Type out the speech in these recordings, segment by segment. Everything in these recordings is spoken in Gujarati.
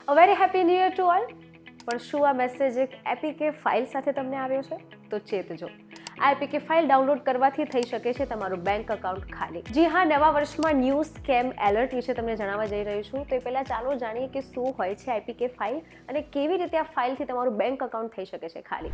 A very happy new year to all. પણ શું આ મેસેજ એક એપીકે ફાઇલ સાથે તમને આવ્યો છે? તો ચેતજો, આ એપીકે ફાઇલ ડાઉનલોડ કરવાથી થઈ શકે છે તમારું બેંક અકાઉન્ટ ખાલી. જી હા, નવા વર્ષમાં ન્યૂ સ્કેમ એલર્ટ વિશે તમને જણાવવા જઈ રહી છું. તો એ પહેલાં ચાલો જાણીએ કે શું હોય છે એપીકે ફાઇલ અને કેવી રીતે આ ફાઇલથી તમારું બેંક અકાઉન્ટ થઈ શકે છે ખાલી.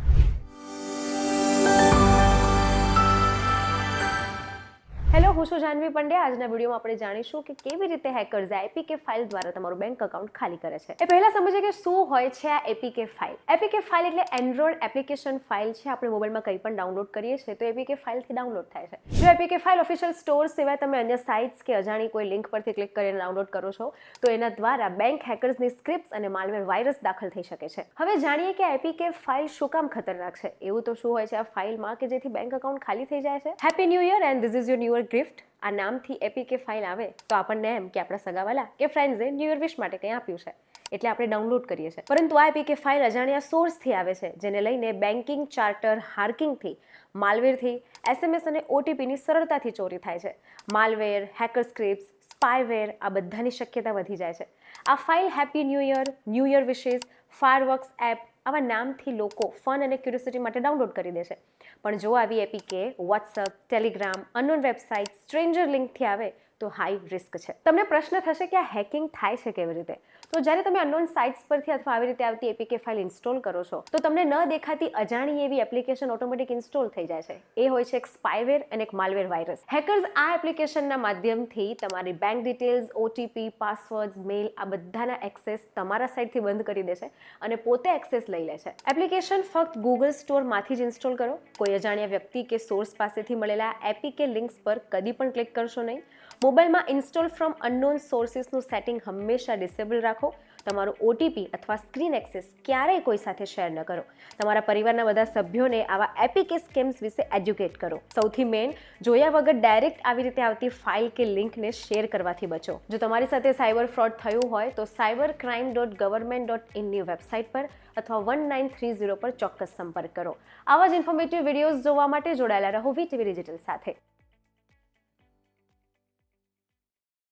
હેલો, હું છું જાનવી પંડ્યા. આજના વિડીયોમાં આપણે જાણીશું કે કેવી રીતે હેકર્સ આ એપીકે ફાઇલ દ્વારા તમારું બેંક અકાઉન્ટ ખાલી કરે છે. એ પહેલા સમજીએ કે શું હોય છે આ એપીકે ફાઇલ. એપીકે ફાઇલ એટલે એન્ડ્રોઇડ એપ્લિકેશન ફાઇલ છે. આપણે મોબાઈલમાં કંઈ પણ ડાઉનલોડ કરીએ છીએ તો એપીકે ફાઇલથી ડાઉનલોડ થાય છે. જો એપીકે ફાઇલ ઓફિશિયલ સ્ટોર સિવાય તમે અન્ય સાઇટ્સ કે અજાણી કોઈ લિંક પરથી ક્લિક કરીને ડાઉનલોડ કરો છો તો એના દ્વારા બેંક હેકર્સની સ્ક્રિપ્ટ્સ અને માલવેર વાયરસ દાખલ થઈ શકે છે. હવે જાણીએ કે એપીકે ફાઇલ શું કામ ખતરનાક છે. એવું તો શું હોય છે આ ફાઇલમાં કે જેથી બેંક અકાઉન્ટ ખાલી થઈ જાય છે? Happy new year and this is your new year gift. આ નામથી એપીકે ફાઇલ આવે તો આપણને એમ કે આપણા સગાવાલા કે ફ્રેન્ડ્સે ન્યૂ યર વિશ માટે કંઈ આપ્યું છે એટલે આપણે ડાઉનલોડ કરીએ છીએ. પરંતુ આ એપીકે ફાઇલ અજાણ્યા સોર્સથી આવે છે જેને લઈને બેન્કિંગ, ચાર્ટર, હાર્કિંગથી, માલવેરથી, એસએમએસ અને ઓટીપીની સરળતાથી ચોરી થાય છે. માલવેર, હેકર સ્ક્રિપ્ટ્સ, સ્પાયવેર આ બધાની શક્યતા વધી જાય છે. આ ફાઇલ હેપી ન્યૂ યર વિશેસ, ફાયરવર્ક્સ એપ આવા નામથી લોકો ફન અને ક્યુરિયોસિટી માટે ડાઉનલોડ કરી દે છે. પણ જો આવી APK WhatsApp, Telegram, unknown website, stranger લિંકથી આવે તો હાઈ રિસ્ક છે. તમને પ્રશ્ન થશે કે આ હેકિંગ થાય છે કેવી રીતે? તો જ્યારે તમે અનનોન સાઇટ્સ પરથી અથવા આવી રીતે આવતી એપીકે ફાઇલ ઇન્સ્ટોલ કરો છો તો તમને ન દેખાતી અજાણી એવી એપ્લિકેશન ઓટોમેટિક ઇન્સ્ટોલ થઈ જાય છે. એ હોય છે એક સ્પાયવેર અને એક માલવેર વાયરસ. હેકર્સ આ એપ્લિકેશનના માધ્યમથી તમારી બેંક ડિટેલ્સ, ઓટીપી, પાસવર્ડ્સ, મેલ આ બધાના એક્સેસ તમારા સાઇટથી બંધ કરી દે છે અને પોતે એક્સેસ લઈ લે છે. એપ્લિકેશન ફક્ત ગૂગલ સ્ટોરમાંથી જ ઇન્સ્ટોલ કરો. કોઈ અજાણ્યા વ્યક્તિ કે સોર્સ પાસેથી મળેલા એપીકે લિંક્સ પર કદી પણ ક્લિક કરશો નહીં. મોબાઈલમાં ઇન્સ્ટોલ ફ્રોમ અનનોન સોર્સિસનું સેટિંગ હંમેશા ડિસેબલ રાખો. તમારો ઓટીપી અથવા સ્ક્રીન એક્સેસ ક્યારેય કોઈ સાથે શેર ન કરો. તમારા પરિવારના બધા સભ્યોને આવા એપીકે સ્કેમ્સ વિશે એજ્યુકેટ કરો. સૌથી મેઇન, જોયા વગર ડાયરેક્ટ આવી રીતે આવતી ફાઇલ કે લિંકને શેર કરવાથી બચો. જો તમારી સાથે સાયબર ફ્રોડ થયું હોય તો cybercrime.government.in ની વેબસાઇટ પર અથવા 1930 પર ચોક્કસ સંપર્ક કરો. આવા જ ઇન્ફોર્મેટિવ વિડીયોઝ જોવા માટે જોડાયેલા રહો વીટીવી ડિજિટલ સાથે.